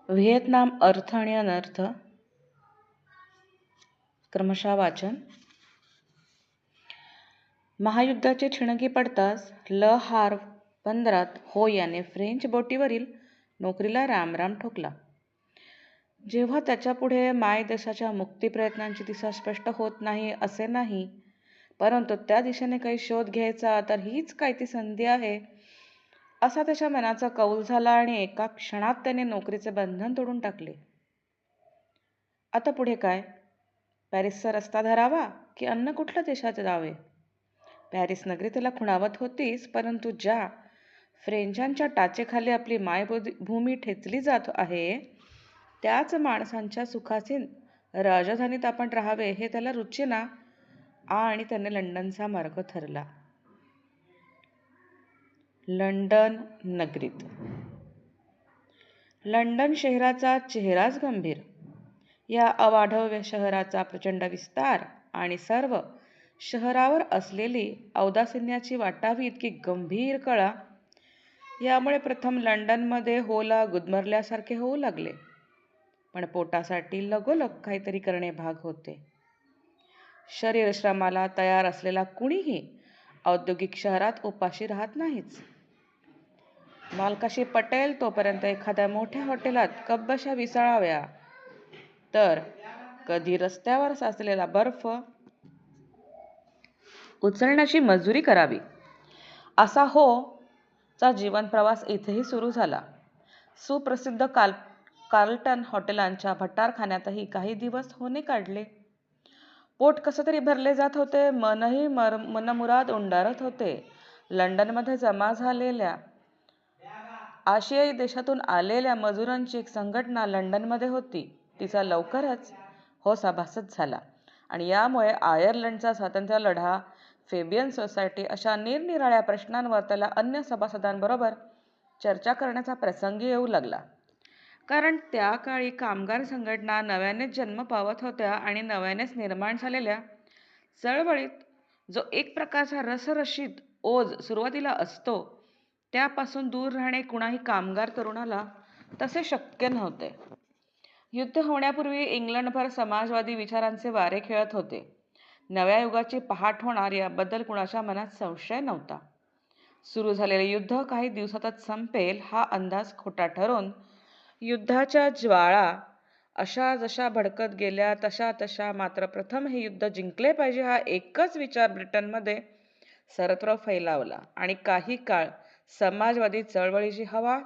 Vietnam अर्थ आणि अनर्थ. क्रमशः वाचन. महायुद्धाची ठिणगी पडताच ल हार्व बंदरात हो याने फ्रेंच बोटीवरील नोकरीला रामराम ठोकला. जेव्हा त्याच्यापुढे माय देशाच्या मुक्तीप्रयत्नांची दिशा स्पष्ट होत नाही असे नाही, परंतु त्या दिशेने काही शोध घ्यायचा तर हीच काय ती संधी आहे असा त्याच्या मनाचा कौल झाला आणि एका क्षणात त्याने नोकरीचे बंधन तोडून टाकले. आता पुढे काय? पॅरिसचा रस्ता धरावा की अन्य कुठल्या देशात जावे? पॅरिस नगरी त्याला खुणावत होतीच, परंतु ज्या फ्रेंचांच्या टाचेखाली आपली मायभूमी ठेचली जात आहे त्याच माणसांच्या सुखाची राजधानीत आपण राहावे हे त्याला रुचेना आणि त्याने लंडनचा मार्ग ठरला. लंडन नगरीत. लंडन शहराचा चेहराच गंभीर. या अवाढव्य शहराचा प्रचंड विस्तार आणि सर्व शहरावर असलेली औदासिन्याची वाटावी इतकी गंभीर कळा यामुळे प्रथम लंडनमध्ये होला गुदमरल्यासारखे होऊ लागले. पण पोटासाठी लगोलग काहीतरी करणे भाग होते. शरीरश्रमाला तयार असलेला कुणीही औद्योगिक शहरात उपाशी राहत नाहीच. मालकाशी पटेल तोपर्यंत एखाद्या मोठ्या हॉटेलात कब्बशा विसाळाव्या, तर कधी रस्त्यावर साचलेला बर्फ उचलण्याची मजुरी करावी, असा हो चा जीवन प्रवास इथेही सुरू झाला. सुप्रसिद्ध कार्लटन हॉटेलांच्या भटारखान्यातही काही दिवस होणे काढले. पोट कसं तरी भरले जात होते, मनही मनमुराद उंडारत होते. लंडनमध्ये जमा झालेल्या आशियाई देशातून आलेल्या मजुरांची एक संघटना लंडनमध्ये होती. तिचा लवकरच हो सभासद झाला आणि यामुळे आयर्लंडचा स्वातंत्र्य लढा, फेबियन सोसायटी अशा निरनिराळ्या प्रश्नांवर त्याला अन्य सभासदांबरोबर चर्चा करण्याचा प्रसंग येऊ लागला. कारण त्या काळी कामगार संघटना नव्यानेच जन्म पावत होत्या आणि नव्यानेच निर्माण झालेल्या चळवळीत जो एक प्रकारचा रसरशीत ओझ सुरुवातीला असतो त्यापासून दूर राहणे कुणाही कामगार तरुणाला तसे शक्य नव्हते. युद्ध होण्यापूर्वी इंग्लंडभर समाजवादी विचारांचे वारे खेळत होते. नव्या युगाची पहाट होणार याबद्दल कुणाच्या मनात संशय नव्हता. सुरू झालेले युद्ध काही दिवसातच संपेल हा अंदाज खोटा ठरून युद्धाच्या ज्वाळा अशा जशा भडकत गेल्या तशा तशा मात्र प्रथम हे युद्ध जिंकले पाहिजे हा एकच विचार ब्रिटनमध्ये सर्वत्र फैलावला आणि काही काळ समाजवादी चळवळीची हवा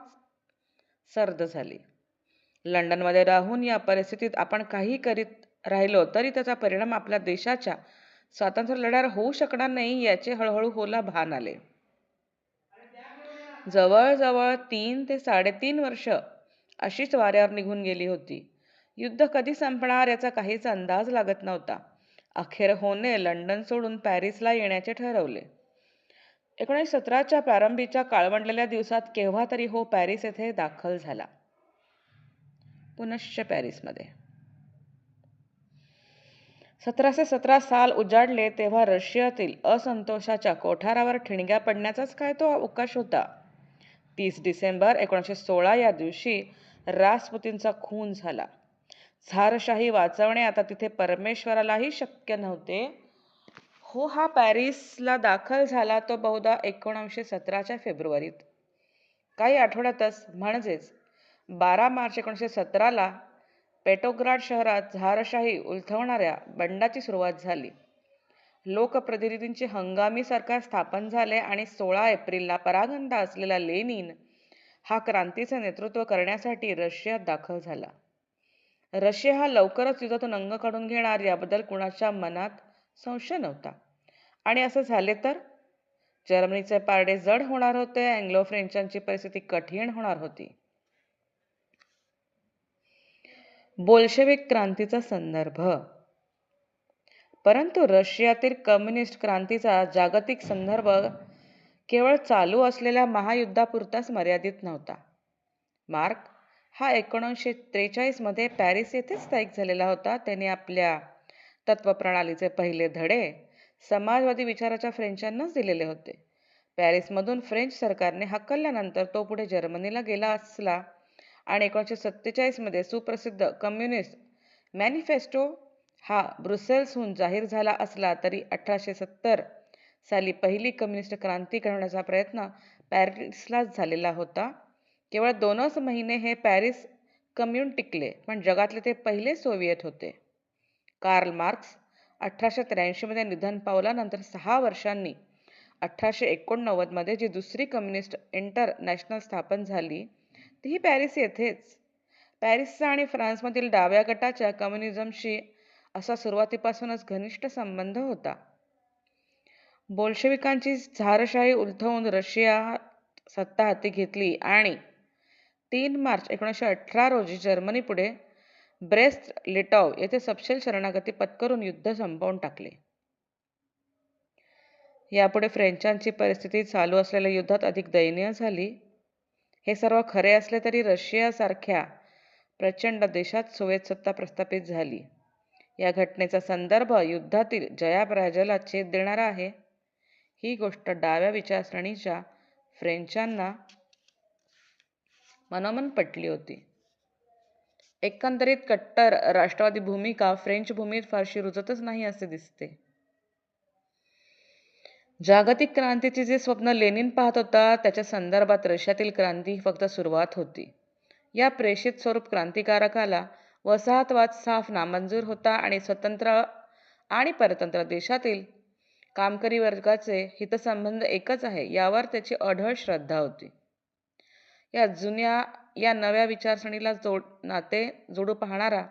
सर्द झाली. लंडनमध्ये राहून या परिस्थितीत आपण काही करीत राहिलो तरी त्याचा परिणाम आपल्या देशाच्या स्वातंत्र्य लढ्यावर होऊ शकणार नाही याचे हळूहळू होला भान आले. जवळजवळ 3 ते 3.5 वर्ष अशीच वाऱ्यावर निघून गेली होती. युद्ध कधी संपणार याचा काहीच अंदाज लागत नव्हता. अखेर होने लंडन सोडून पॅरिसला येण्याचे ठरवले. 1917च्या प्रारंभीच्या काळवंडलेल्या दिवसात केव्हा तरी हो पॅरिस येथे दाखल झाला. पुनश्च पॅरिसमध्ये 1717 साल उजाडले तेव्हा रशियातील असंतोषाच्या कोठारावर ठिणग्या पडण्याचाच काय तो अवकाश होता. 30 डिसेंबर 1916 या दिवशी रासपुतीनचा खून झाला. झारशाही वाचवणे आता तिथे परमेश्वरालाही शक्य नव्हते. हो हा पॅरिसला दाखल झाला तो बहुधा 1917च्या फेब्रुवारीत. काही आठवड्यातच म्हणजेच 12 मार्च 1917ला पेट्रोग्राड शहरात झारशाही उलथवणाऱ्या बंडाची सुरुवात झाली. लोकप्रतिनिधींचे हंगामी सरकार स्थापन झाले आणि 16 एप्रिलला परागंदा असलेला लेनिन हा क्रांतीचे नेतृत्व करण्यासाठी रशियात दाखल झाला. रशिया हा लवकरच युद्धातून अंग काढून घेणार याबद्दल कुणाच्या मनात संशय नव्हता. आणि असे झाले तर जर्मनीचे पारडे जड होणार होते. अँग्लो फ्रेंचांची परिस्थिती कठीण होणार होती. बोल्शेविक क्रांतीचा संदर्भ. परंतु रशियातील कम्युनिस्ट क्रांतीचा जागतिक संदर्भ केवळ चालू असलेल्या महायुद्धापुरताच मर्यादित नव्हता. मार्क हा 1943 मध्ये पॅरिस येथेच स्थायिक झालेला होता. त्याने आपल्या तत्वप्रणालीचे पहिले धडे समाजवादी विचाराच्या फ्रेंचांनाच दिलेले होते. पॅरिसमधून फ्रेंच सरकारने हकलल्यानंतर तो पुढे जर्मनीला गेला असला आणि 1947मध्ये सुप्रसिद्ध कम्युनिस्ट मॅनिफेस्टो हा ब्रुसेल्सहून जाहीर झाला असला तरी 1870 साली पहिली कम्युनिस्ट क्रांती घडवण्याचा प्रयत्न पॅरिसलाच झालेला होता. केवळ 2च महिने हे पॅरिस कम्यून टिकले, पण जगातले ते पहिले सोव्हिएट होते. कार्ल मार्क्स 1883मध्ये निधन पावल्यानंतर 6 वर्षांनी 1889मध्ये जी दुसरी कम्युनिस्ट इंटरनॅशनल स्थापन झाली तीही पॅरिस येथेच. पॅरिसचा आणि फ्रान्समधील डाव्या गटाच्या कम्युनिझमशी असा सुरुवातीपासूनच घनिष्ठ संबंध होता. बोल्शेविकांची झारशाही उलथवून रशियात सत्ता हाती घेतली आणि 3 मार्च 1918 रोजी जर्मनीपुढे ब्रेस्ट लिटॉव येथे सपशेल शरणागती पत्करून युद्ध संपवून टाकले. यापुढे फ्रेंचांची परिस्थिती चालू असलेल्या युद्धात अधिक दयनीय झाली. हे सर्व खरे असले तरी रशियासारख्या प्रचंड देशात सोव्हिएत सत्ता प्रस्थापित झाली. या घटनेचा संदर्भ युद्धातील जयापराजयाला छेद देणारा आहे. ही गोष्ट डाव्या विचारसरणीच्या फ्रेंचांना मनोमन पटली होती. एकंदरीत कट्टर राष्ट्रवादी भूमिका फ्रेंच भूमीत फारशी रुजतच नाही असे दिसते. जागतिक क्रांतीचे जे स्वप्न लेनिन पाहत होता त्याच्या संदर्भात रशियातील क्रांती ही फक्त सुरुवात होती. या प्रेषित स्वरूप क्रांतिकारकाला वसाहतवाद साफ नामंजूर होता आणि स्वतंत्र आणि परतंत्र देशातील कामकरी वर्गाचे हितसंबंध एकच आहे यावर त्याची अढळ श्रद्धा होती. या नव्या विचारसरणीला नाते जोडू पाहणारा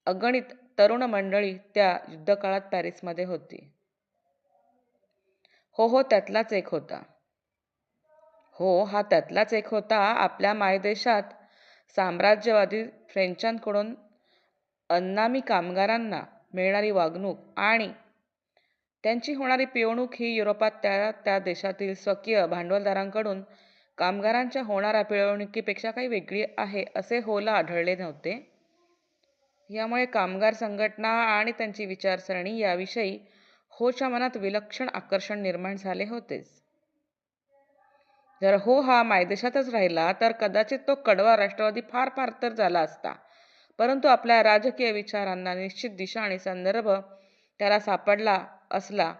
अगणित तरुण मंडळी त्या युद्धकाळात पॅरिसमध्ये होती. हा त्यातलाच एक होता. आपल्या मायदेशात साम्राज्यवादी फ्रेंचांकडून अनामी कामगारांना मिळणारी वागणूक आणि त्यांची होणारी पिळवणूक ही युरोपात त्या देशातील स्वकीय भांडवलदारांकडून कामगारांच्या होणाऱ्या पिळवणुकीपेक्षा काही वेगळी आहे असे होला आढळले नव्हते. यामुळे कामगार संघटना आणि त्यांची विचारसरणी याविषयी होच्या मनात विलक्षण आकर्षण निर्माण झाले होतेच. जर हा मायदेशातच राहिला तर कदाचित तो कडवा राष्ट्रवादी फार फार तर झाला असता, परंतु आपल्या राजकीय विचारांना निश्चित दिशा आणि संदर्भ त्याला सापडला असला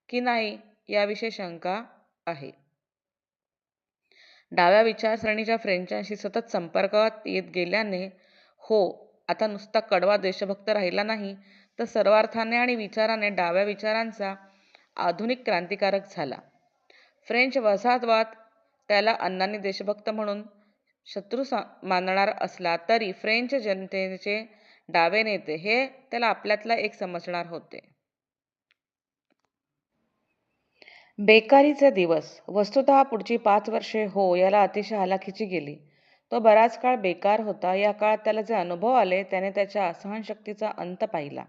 की नाही याविषयी शंका आहे. डाव्या विचारसरणीच्या फ्रेंचांशी सतत संपर्कात येत गेल्याने आता नुसता कडवा देशभक्त राहिला नाही, तर सर्वार्थाने आणि विचाराने डाव्या विचारांचा आधुनिक क्रांतिकारक झाला. फ्रेंच वसाहतवाद त्याला अण्णांनी देशभक्त म्हणून शत्रू मानणार असला तरी फ्रेंच जनतेचे डावे नेते हे त्याला आपल्यातला एक समजणार होते. बेकारीचे दिवस. वस्तुतः पुढची 5 वर्षे याला अतिशय हलाखीची गेली. तो बराच काळ बेकार होता. या काळात त्याला जे अनुभव आले त्याने त्याच्या सहनशक्तीचा अंत पाहिला.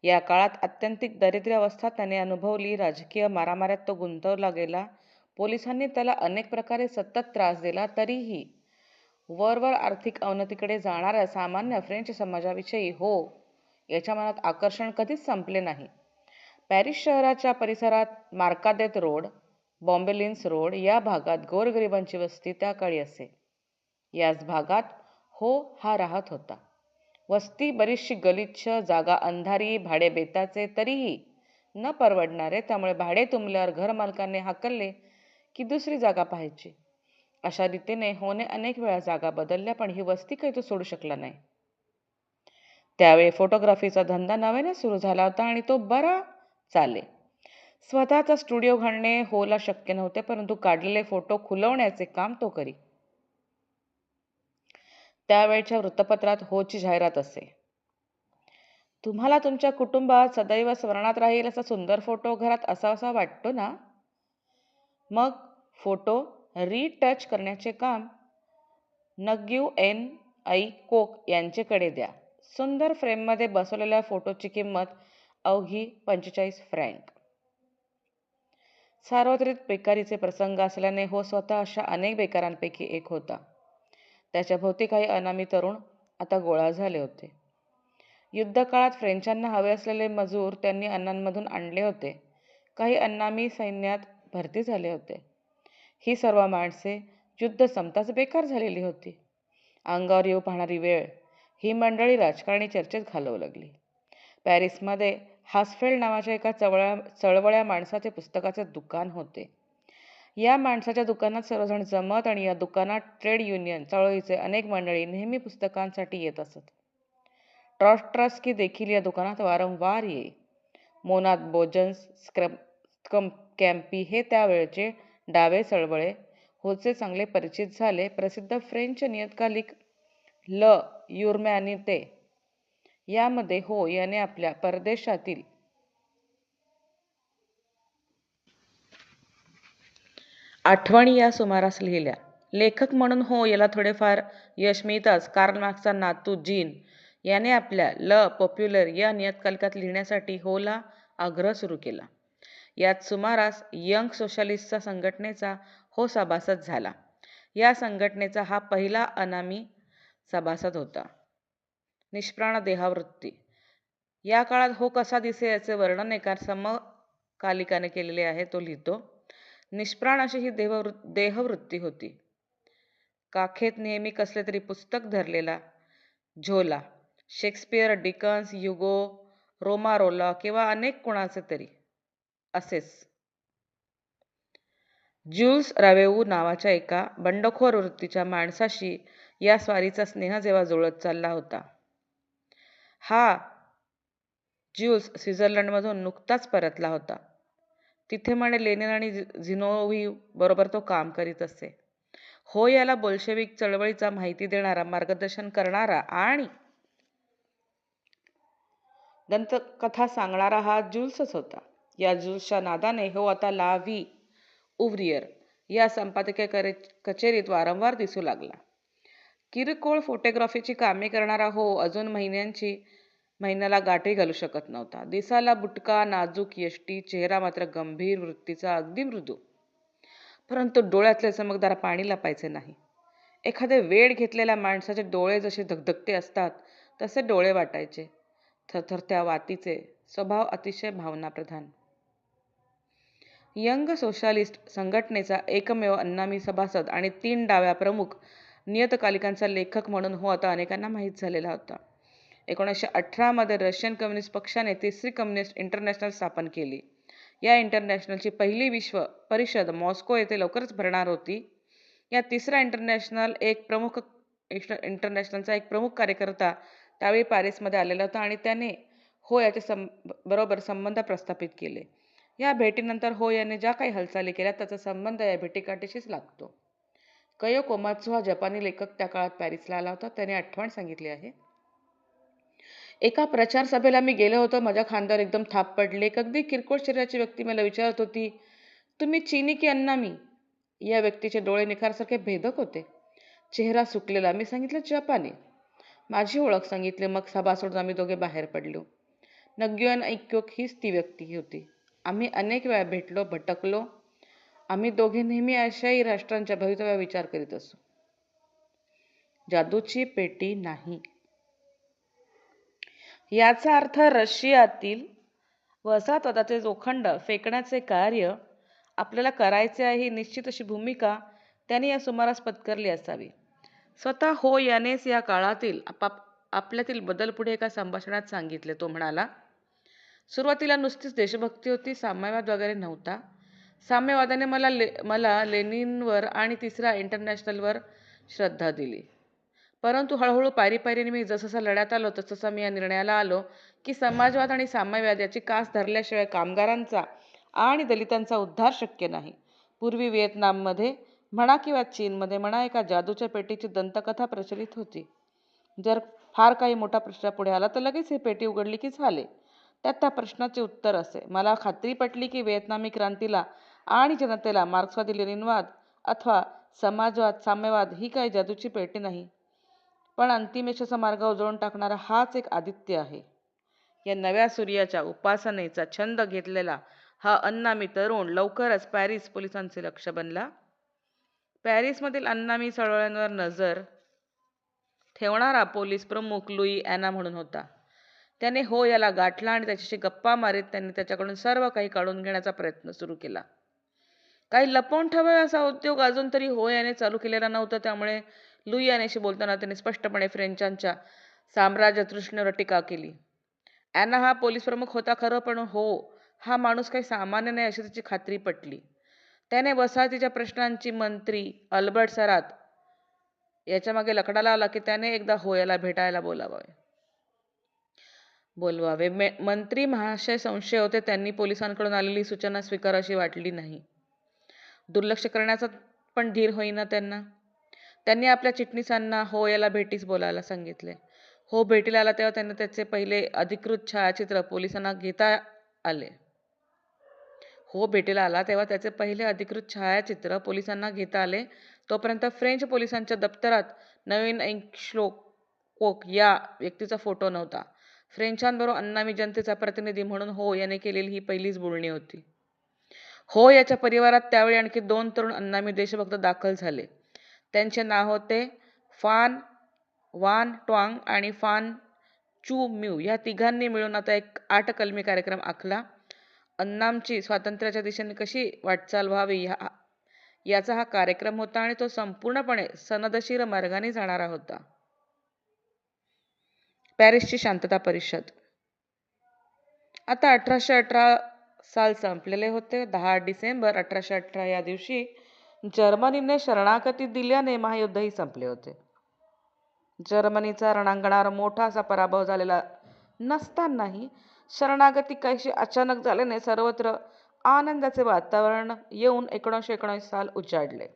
या काळात आत्यंतिक दारिद्र्यावस्था त्याने अनुभवली. राजकीय मारामाऱ्यात तो गुंतवला गेला. पोलिसांनी त्याला अनेक प्रकारे सतत त्रास दिला. तरीही वरवर आर्थिक अवनतीकडे जाणाऱ्या सामान्य फ्रेंच समाजाविषयी याच्या मनात आकर्षण कधीच संपले नाही. पॅरिस शहराच्या परिसरात मार्कादेत रोड, बॉम्बेलिन्स रोड या भागात गोरगरिबांची वस्ती त्या काळी असे. याच भागात हा राहत होता. वस्ती बरीचशी गलिच्छ, जागा अंधारी, भाडे बेताचे, तरीही न परवडणारे. त्यामुळे भाडे तुंबल्यावर घरमालकाने हाकलले की दुसरी जागा पाहायची. अशा रीतीने होने अनेक वेळा जागा बदलल्या, पण ही वस्ती काही तो सोडू शकला नाही. त्यावेळी फोटोग्राफीचा धंदा नव्याने सुरू झाला होता आणि तो बरा चाले. स्वतःचा स्टुडिओ घालणे ला शक्य नव्हते, परंतु काढलेले फोटो खुलवण्याचे काम तो करी. त्यावेळच्या वृत्तपत्रात ची जाहिरात असे: तुम्हाला तुमच्या कुटुंबात सदैव स्मरणात राहील असा सुंदर फोटो घरात असावा वाटतो ना? मग फोटो रिटच करण्याचे काम नग्यू एन आई कोक यांचेकडे द्या. सुंदर फ्रेममध्ये बसवलेल्या फोटोची किंमत अवघी 45 फ्रँक. सार्वत्रिक बेकारीचे प्रसंग असल्याने स्वतः अशा अनेक बेकारांपैकी एक होता. त्याच्या भोवती काही अनामी तरुण आता गोळा झाले होते. युद्धकाळात फ्रेंचांना हवे असलेले मजूर त्यांनी अण्णांमधून आणले होते. काही अनामी सैन्यात भरती झाले होते. ही सर्व माणसे युद्ध संपताच बेकार झालेली होती. अंगावर येऊ पाहणारी वेळ ही मंडळी राजकारणी चर्चेत घालवू लागली. पॅरिसमध्ये हासफेल्ड नावाच्या एका चळवळ्या माणसाचे पुस्तकाचे दुकान होते. या माणसाच्या दुकानात सर्वजण जमत आणि या दुकानात ट्रेड युनियन चळवळीचे अनेक मंडळी नेहमी पुस्तकांसाठी येत असत. ट्रॉट्स्की देखील या दुकानात वारंवार येई. मोनात बोजन्स, कॅम्पी हे त्यावेळचे डावे चळवळे होचे चांगले परिचित झाले. प्रसिद्ध फ्रेंच नियतकालिक ल युरमॅनिते यामध्ये हो याने आपल्या परदेशातील आठवणी या सुमारास लिहिल्या. लेखक म्हणून हो याला थोडेफार यश मिळताच कार्ल मार्क्सचा नातू जीन याने आपल्या ल पॉप्युलर या नियतकालिकात लिहिण्यासाठी होला आग्रह सुरू केला. याच सुमारास यंग सोशलिस्टचा संघटनेचा हो सभासद झाला. या संघटनेचा हा पहिला अनामी सभासद होता. निष्प्राण देहवृत्ती. या काळात हो कसा दिसे याचे वर्णन एका समकालिकाने केलेले आहे. तो लिहितो, निष्प्राण अशी ही देहवृत्ती होती. काखेत नेहमी कसले तरी पुस्तक धरलेला, झोला, शेक्सपियर, डिकन्स, ह्युगो, रोमारोला किंवा अनेक कुणाचे तरी असेच. ज्यूल्स रावेऊ नावाच्या एका बंडखोर वृत्तीच्या माणसाशी या स्वारीचा स्नेह जेव्हा जुळत चालला होता. हा ज्यूल्स स्वित्झर्लंडमधून नुकताच परतला होता. तिथे म्हणे लेनिन आणि झिनोव्हिव बरोबर तो काम करीत असे. हो याला बोल्शेविक चळवळीचा माहिती देणारा, मार्गदर्शन करणारा आणि दंतकथा सांगणारा हा ज्यूल्सच होता. या ज्यूल्सच्या नादाने हो आता ला व्ही उव्रियर या संपादकीय कचेरीत वारंवार दिसू लागला. किरकोळ फोटोग्राफीची कामे करणारा हो अजून महिन्याला गाठी घालू शकत नव्हता. दिसायला बुटका, नाजूक यष्टी, चेहरा मात्र गंभीर वृत्तीचा, अगदी मृदू. परंतु डोळ्यातले चमकदार पाणी लपायचे नाही. एखादे वेड घेतलेल्या माणसाचे डोळे जसे धगधगते असतात तसे डोळे वाटायचे. थरथरत्या वातीचे, स्वभाव अतिशय भावनाप्रधान. यंग सोशालिस्ट संघटनेचा एकमेव अनामी सभासद आणि 3 डाव्या प्रमुख नियतकालिकांचा लेखक म्हणून हो आता अनेकांना माहीत झालेला होता. 1918 मध्ये रशियन कम्युनिस्ट पक्षाने तिसरी कम्युनिस्ट इंटरनॅशनल स्थापन केली. या इंटरनॅशनलची पहिली विश्व परिषद मॉस्को येथे लवकरच भरणार होती. या तिसऱ्या इंटरनॅशनलचा एक प्रमुख कार्यकर्ता त्यावेळी पॅरिसमध्ये आलेला होता आणि त्याने हो याच्या बरोबर संबंध प्रस्थापित केले. या भेटीनंतर हो याने ज्या काही हालचाली केल्या त्याचा संबंध या भेटीगाठीशीच लागतो. कयो कोमात्सू हा जपानी लेखक त्या काळात पॅरिसला आला होता. त्याने आठवण सांगितली आहे. एका प्रचार सभेला मी गेलो होतो. माझ्या खांद्यावर एकदम थाप पडली. एक अगदी किरकोळ शरीराची व्यक्ती मला विचारत होती, तुम्ही चीनी की अनामी? या व्यक्तीचे डोळे निखारसारखे भेदक होते. चेहरा सुकलेला. मी सांगितलं जपानी. माझी ओळख सांगितली. मग सभा सोडून आम्ही दोघे बाहेर पडलो. नग्युएन ऐक्योक हीच ती व्यक्ती होती. आम्ही अनेक वेळा भेटलो, भटकलो. आम्ही दोघे नेहमी आशियाई राष्ट्रांच्या भवितव्यावर विचार करीत असू. जादूची पेटी नाही. याचा अर्थ रशियातील वसाहतवादाचे लोखंड फेकण्याचे कार्य आपल्याला करायचे आहे ही निश्चित अशी भूमिका त्याने या सुमारास पत्करली असावी. स्वतः हो यानेच या काळातील आपल्यातील बदल पुढे एका संभाषणात सांगितले. तो म्हणाला, सुरुवातीला नुसतीच देशभक्ती होती, साम्यवाद वगैरे नव्हता. साम्यवादाने मला लेनिनवर आणि तिसऱ्या इंटरनॅशनलवर श्रद्धा दिली. परंतु हळूहळू पायरीने मी जसं लढ्यात आलो तसं मी या निर्णयाला आलो की समाजवाद आणि साम्यवाद याची कास धरल्याशिवाय कामगारांचा आणि दलितांचा उद्धार शक्य नाही. पूर्वी व्हिएतनाममध्ये म्हणा किंवा चीनमध्ये म्हणा एका जादूच्या पेटीची दंतकथा प्रचलित होती. जर फार काही मोठा प्रश्न पुढे आला तर लगेच ही पेटी उघडली की झाले. त्यात त्या प्रश्नाचे उत्तर असे. मला खात्री पटली की व्हिएतनामी क्रांतीला आणि जनतेला मार्क्सवादी लेनिनवाद अथवा समाजवाद साम्यवाद ही काही जादूची पेटी नाही, पण अंतिम यशाचा मार्ग उजळून टाकणारा हाच एक आदित्य आहे. या नव्या सूर्याच्या उपासनेचा छंद घेतलेला हा अनामी तरुण लवकरच पॅरिस पोलिसांचे लक्ष बनला. पॅरिसमधील अनामी चळवळ्यांवर नजर ठेवणारा पोलीस प्रमुख लुई ॲना म्हणून होता. त्याने हो याला गाठला आणि त्याच्याशी गप्पा मारीत त्यांनी त्याच्याकडून सर्व काही काढून घेण्याचा प्रयत्न सुरू केला. काही लपवून ठेवावे असा उद्योग अजून तरी हो याने चालू केलेला नव्हता. त्यामुळे लुई यानेशी बोलताना त्यांनी स्पष्टपणे फ्रेंचांच्या साम्राज्य तृष्णेवर टीका केली. ॲना हा पोलीस प्रमुख होता खरं, पण हो हा माणूस काही सामान्य नाही अशी त्याची खात्री पटली. त्याने वसाहतीच्या प्रश्नांची मंत्री अल्बर्ट सरात याच्या मागे लकडा लावला की त्याने एकदा हो याला भेटायला बोलवावे. मंत्री महाशय संशय होते. त्यांनी पोलिसांकडून आलेली सूचना स्वीकारावी वाटली नाही. दुर्लक्ष करण्याचा पण धीर होईना त्यांना. त्यांनी आपल्या चिटणीसांना हो याला भेटीस बोलायला सांगितले. हो भेटीला आला तेव्हा त्यांनी त्याचे पहिले अधिकृत छायाचित्र पोलिसांना घेता आले. तोपर्यंत फ्रेंच पोलिसांच्या दप्तरात नवीन कोक या व्यक्तीचा फोटो नव्हता. फ्रेंचांबरोबर अन्नामी जनतेचा प्रतिनिधी म्हणून हो याने केलेली ही पहिलीच बोलणी होती. हो याच्या परिवारात त्यावेळी आणखी 2 तरुण अन्नामी देशभक्त दाखल झाले. त्यांचे नाव होते वान ट्वांग आणि फान चू म्यू. या तिघांनी मिळून आता एक 8 कलमी कार्यक्रम आखला. अन्नामची स्वातंत्र्याच्या दिशेने कशी वाटचाल व्हावी याचा हा कार्यक्रम होता आणि तो संपूर्णपणे सनदशीर मार्गाने जाणारा होता. पॅरिसची शांतता परिषद. आता 1818 साल संपलेले होते. 10 डिसेंबर 1818 या दिवशी जर्मनीने शरणागती दिल्याने महायुद्धही संपले होते. जर्मनीचा रणांगणावर मोठा असा पराभव झालेला नसतानाही शरणागती काहीशी अचानक झाल्याने सर्वत्र आनंदाचे वातावरण येऊन 1919 साल उजाडले.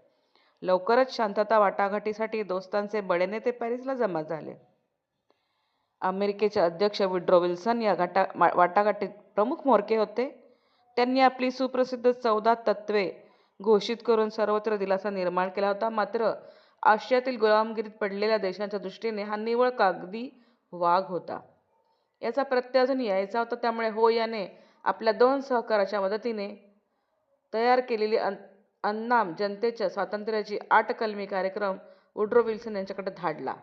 लवकरच शांतता वाटाघाटीसाठी दोस्तांचे बडे नेते पॅरिसला जमा झाले. अमेरिकेचे अध्यक्ष वुड्रो विल्सन या वाटाघाटीत प्रमुख म्होरके होते. त्यांनी आपली सुप्रसिद्ध 14 तत्त्वे घोषित करून सर्वत्र दिलासा निर्माण केला होता. मात्र आशियातील गुलामगिरीत पडलेल्या देशांच्या दृष्टीने हा निव्वळ कागदी वाघ होता. याचा प्रत्यय अजून यायचा होता. त्यामुळे हो याने आपल्या 2 सहकाऱ्याच्या मदतीने तयार केलेली अन्नाम जनतेच्या स्वातंत्र्याची 8 कलमी कार्यक्रम वुड्रो विल्सन यांच्याकडे धाडला.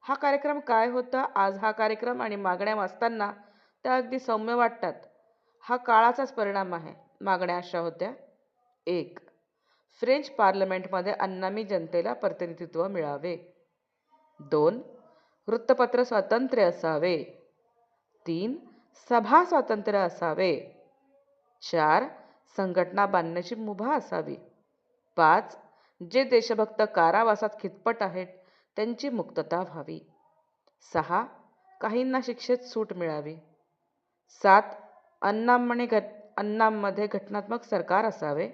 हा कार्यक्रम काय होता? आज हा कार्यक्रम आणि मागण्या वाचताना त्या अगदी सौम्य वाटतात. हा काळाचाच परिणाम आहे. मागण्या अशा होत्या: 1. फ्रेंच पार्लमेंटमध्ये अन्नामी जनतेला प्रतिनिधित्व मिळावे. 2. वृत्तपत्र स्वातंत्र्य असावे. 3. सभा स्वातंत्र्य असावे. 4. संघटना बांधण्याची मुभा असावी. 5. जे देशभक्त कारावासात खितपत आहेत त्यांची मुक्तता व्हावी. 6. काहींना शिक्षेत सूट मिळावी. 7. अन्नाममध्ये घटनात्मक सरकार असावे.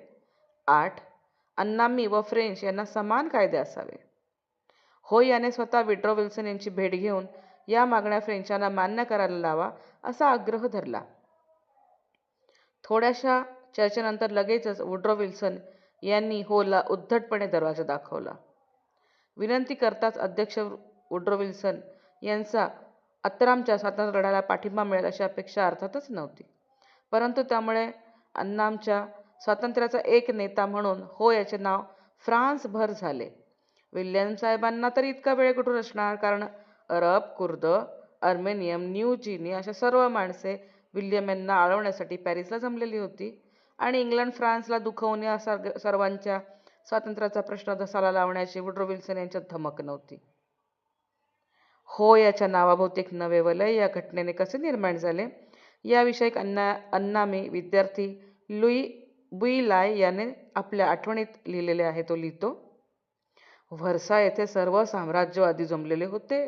8. अन्नामी व फ्रेंच यांना समान कायदे असावे. हो याने स्वतः वुड्रो विल्सन यांची भेट घेऊन या मागण्या फ्रेंचांना मान्य करायला लावा असा आग्रह धरला. थोड्याशा चर्चेनंतर लगेचच वुड्रो विल्सन यांनी होला उद्धटपणे दरवाजा दाखवला. विनंती करताच अध्यक्ष वुड्रो विल्सन यांचा अत्तरामच्या स्वातंत्र्य लढ्याला पाठिंबा मिळेल अशी अपेक्षा अर्थातच नव्हती. परंतु त्यामुळे अन्नामच्या स्वातंत्र्याचा एक नेता म्हणून हो याचे नाव फ्रान्सभर झाले. विल्यम साहेबांना तर इतका वेळ कुठून असणार, कारण अरब, कुर्द, अर्मेनियन, न्यू जिनी अशा सर्व माणसे विल्यम यांना आळवण्यासाठी पॅरिसला जमलेली होती आणि इंग्लंड फ्रान्सला दुखवून या सर्वांच्या स्वातंत्र्याचा प्रश्न धसाला लावण्याची वुड्रो विल्सन यांच्यात धमक नव्हती. हो याच्या नावाभोवती एक नवे वलय या घटनेने कसे निर्माण झाले याविषयी अन्नामी विद्यार्थी लुई बुईलाय याने आपल्या आठवणीत लिहिलेले आहे. तो लिहितो: व्हर्सा येथे सर्व साम्राज्यवादी जमलेले होते.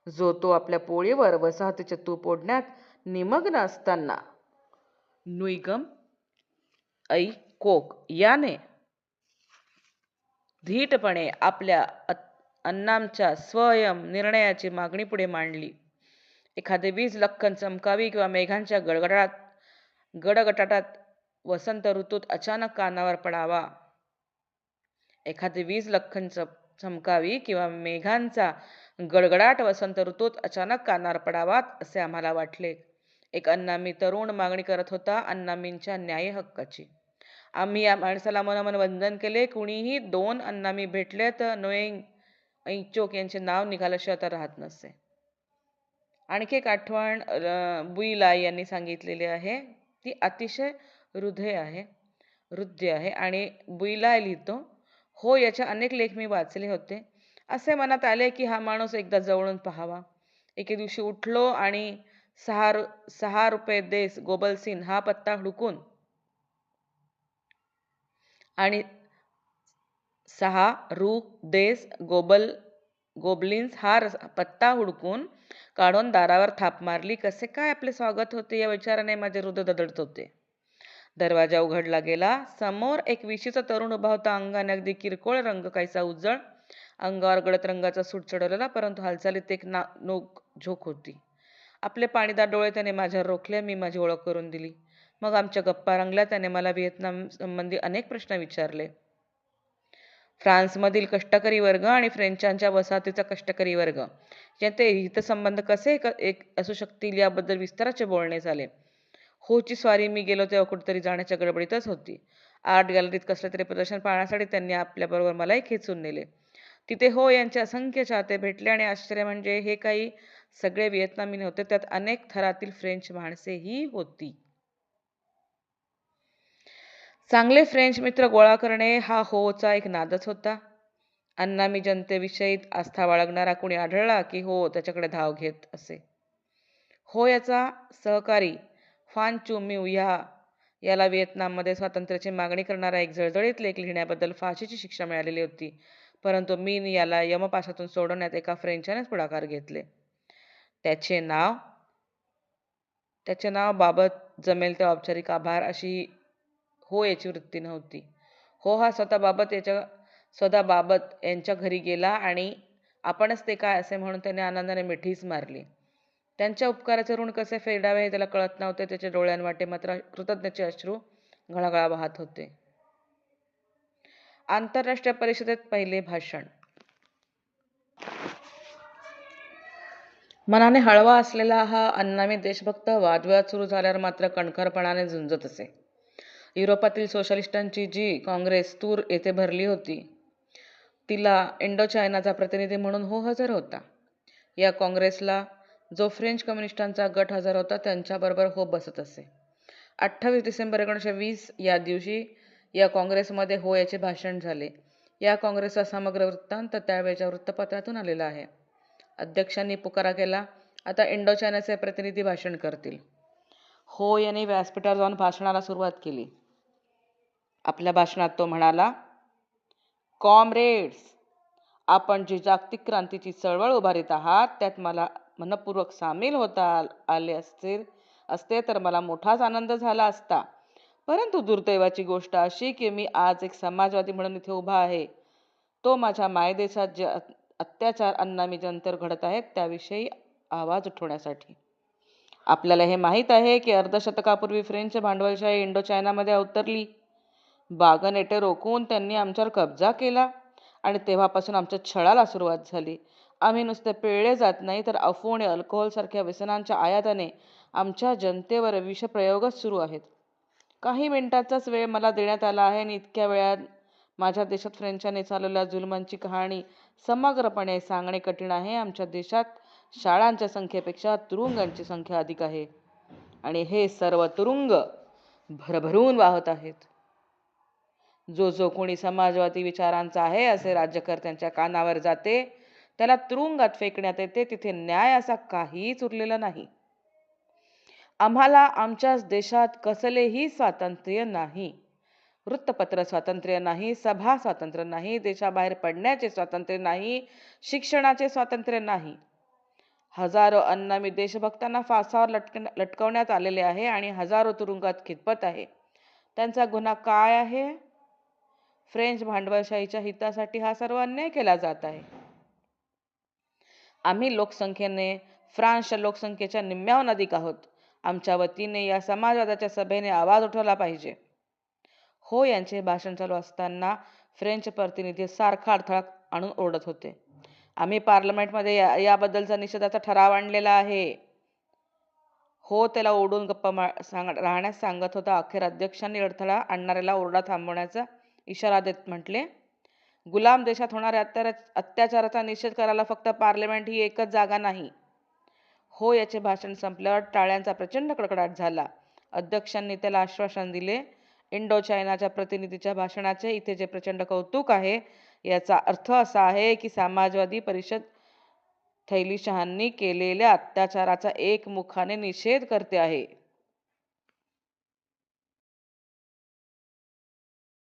जो तो आपल्या पोळीवर वसाहतीचे तूप ओढण्यात निमग्न असताना नुइगम कोक याने धीटपणे आपल्या अन्नामच्या स्वयं निर्णयाची मागणी पुढे मांडली. एखादे वीज लख्खन चमकावी किंवा मेघांच्या गडगडाटात वसंत ऋतूत अचानक कानावर पडावा. एखादे वीज लख्खन चमकावी किंवा मेघांचा गडगडाट वसंत ऋतूत अचानक कानावर पडावात असे आम्हाला वाटले. एक अन्नामी तरुण मागणी करत होता अन्नामींच्या न्याय हक्काची. आम्ही या माणसाला मनोमन वंदन केले. कुणीही 2 अन्नामी भेटले तर नोएंग ऐचोक यांचे नाव निघाल्याशिवाय आता राहत नसे. आणखी एक आठवण बुईलाय यांनी सांगितलेली आहे. ती अतिशय हृदय आहे. हृदय आहे आणि बुईला लिहितो. हो याचे अनेक लेख मी वाचले होते. असे मनात आले की हा माणूस एकदा जवळून पाहावा. एके दिवशी उठलो आणि 6 रुपये देस गोबलसीन हा पत्ता हुडकून आणि 6 रु देस गोबलिन्स हा पत्ता हुडकून काढून दारावर थाप मारली. कसे काय आपले स्वागत होते या विचाराने माझे हृदय दडत होते. दरवाजा उघडला गेला. समोर एक विशीचा तरुण उभा होता. अंगाने अगदी किरकोळ रंग, काहीसा उजळ, अंगावर गडद रंगाचा सूट चढवलेला, परंतु हालचालीत एक नोक झोक होती. आपले पाणीदार डोळे त्याने माझ्यावर रोखले. मी माझी ओळख करून दिली. मग आमच्या गप्पा रंगल्या. त्याने मला व्हिएतनाम संबंधी अनेक प्रश्न विचारले. फ्रान्समधील कष्टकरी वर्ग आणि फ्रेंचांच्या वसाहतीचा कष्टकरी वर्ग यांचे हितसंबंध कसे एक असू शकतील याबद्दल विस्ताराचे बोलणे झाले. होची स्वारी मी गेलो तेव्हा कुठेतरी जाण्याच्या गडबडीतच होती. आर्ट गॅलरीत कसले तरी प्रदर्शन पाहण्यासाठी त्यांनी आपल्याबरोबर मलाही खेचून नेले. तिथे हो यांचे असंख्य चाहते भेटले आणि आश्चर्य म्हणजे हे काही सगळे व्हिएतनामी नव्हते, त्यात अनेक थरातील फ्रेंच माणसेही होती. चांगले फ्रेंच मित्र गोळा करणे हा होचा एक नादच होता. अन्नामी जनतेविषयी आस्था बाळगणारा कोणी आढळला की हो त्याच्याकडे धाव घेत असे. हो याचा सहकारी फान चू म्यू याला व्हिएतनाममध्ये स्वातंत्र्याची मागणी करणारा एक जळजळीत लेख लिहिण्याबद्दल फाशीची शिक्षा मिळालेली होती. परंतु मीन याला यमपाशातून सोडवण्यात एका फ्रेंचानेच पुढाकार घेतले. त्याचे नाव बाबत जमेल ते औपचारिक आभार अशी हो याची वृत्ती नव्हती. हो हा स्वतः बाबत यांच्या घरी गेला आणि आपणच ते काय असे म्हणून त्याने आनंदाने मिठीच मारली. त्यांच्या उपकाराचे ऋण कसे फेडावे हे त्याला कळत नव्हते. त्याच्या डोळ्यांवाटे मात्र कृतज्ञतेचे अश्रू घळाघळा वाहत होते. आंतरराष्ट्रीय परिषदेत पहिले भाषण. मनाने हळवा असलेला हा अन्नामी देशभक्त वादविवाद सुरू झाल्यावर मात्र कणखरपणाने झुंजत असे. युरोपातील सोशलिस्टांची जी काँग्रेस तूर येथे भरली होती, तिला इंडोचायनाचा प्रतिनिधी म्हणून हो हजर होता. या काँग्रेसला जो फ्रेंच कम्युनिस्टांचा गट हजर होता त्यांच्याबरोबर हो बसत असे. 28 डिसेंबर 1920 या दिवशी या काँग्रेसमध्ये हो याचे भाषण झाले. या काँग्रेसचा समग्र वृत्तांत त्यावेळच्या वृत्तपत्रातून आलेला आहे. अध्यक्षांनी पुकारा केला, आता इंडोचायनाचे प्रतिनिधी भाषण करतील. हो यांनी व्यासपीठावर जाऊन भाषणाला सुरुवात केली. आपल्या भाषणात तो म्हणाला, कॉम्रेड्स, आपण जी जागतिक क्रांतीची चळवळ उभारीत आहात त्यात मला मनपूर्वक सामील होता आले असते तर मला मोठाच आनंद झाला असता. परंतु दुर्दैवाची गोष्ट अशी की मी आज एक समाजवादी म्हणून इथे उभा आहे. तो माझ्या मायदेशात जे अत्याचार अन्नामी जनतेवर घडत आहेत त्याविषयी आवाज उठवण्यासाठी. आपल्याला हे माहीत आहे की अर्धशतकापूर्वी फ्रेंच भांडवलशाही इंडोचायनामध्ये अवतरली. बागनेटे रोखून त्यांनी आमच्यावर कब्जा केला आणि तेव्हापासून आमच्या छळाला सुरुवात झाली. आम्ही नुसते पिळले जात नाही तर अफू आणि अल्कोहोलसारख्या व्यसनांच्या आयाताने आमच्या जनतेवर विषप्रयोगच सुरू आहेत. काही मिनिटांचाच वेळ मला देण्यात आला आहे आणि इतक्या वेळात माझ्या देशात फ्रेंचांनी चालवलेल्या जुलमांची कहाणी समग्रपणे सांगणे कठीण आहे. आमच्या देशात शाळांच्या संख्येपेक्षा तुरुंगांची संख्या अधिक आहे आणि हे सर्व तुरुंग भरभरून वाहत आहेत. जो कोणी समाजवादी विचारांचा आहे असे राज्यकर्त्यांच्या कानावर जाते त्याला तुरुंगात फेकण्यात येते. तिथे न्याय असा काहीच उरलेला नाही. आम्हाला आमच्याच देशात कसलेही स्वातंत्र्य नाही. वृत्तपत्र स्वातंत्र्य नाही, सभा स्वातंत्र्य नाही, देशाबाहेर पडण्याचे स्वातंत्र्य नाही, शिक्षणाचे स्वातंत्र्य नाही. हजारो अन्नामी देशभक्तांना फासावर लटकवण्यात आलेले आहे आणि हजारो तुरुंगात खितपत आहे. त्यांचा गुन्हा काय आहे? फ्रेंच भांडवलशाहीच्या हितासाठी हा सर्व अन्याय केला जात आहे. आम्ही लोकसंख्येने फ्रान्सच्या लोकसंख्येच्या निम्म्याहून अधिक आहोत. आमच्या वतीने या समाजवादाच्या सभेने आवाज उठवला पाहिजे. हो यांचे भाषण चालू असताना फ्रेंच प्रतिनिधी सारखा अडथळा आणून ओरडत होते. आम्ही पार्लमेंटमध्ये याबद्दलचा निषेधाचा ठराव आणलेला आहे. हो त्याला ओढून गप्पा राहण्यास सांगत होता. अखेर अध्यक्षांनी अडथळा आणणाऱ्याला ओरडा थांबवण्याचा इशारा देत म्हटले, गुलाम देशात होणाऱ्या अत्याचाराचा निषेध करायला फक्त पार्लमेंट ही एकच जागा नाही. हो याचे भाषण संपल्यावर टाळ्यांचा प्रचंड कडकडाट झाला. अध्यक्षांनी त्याला आश्वासन दिले, इंडो चायनाच्या प्रतिनिधीच्या भाषणाचे इथे जे प्रचंड कौतुक आहे, याचा अर्थ असा आहे की समाजवादी परिषद थैलीशहांनी केलेल्या अत्याचाराचा एकमुखाने निषेध करते आहे.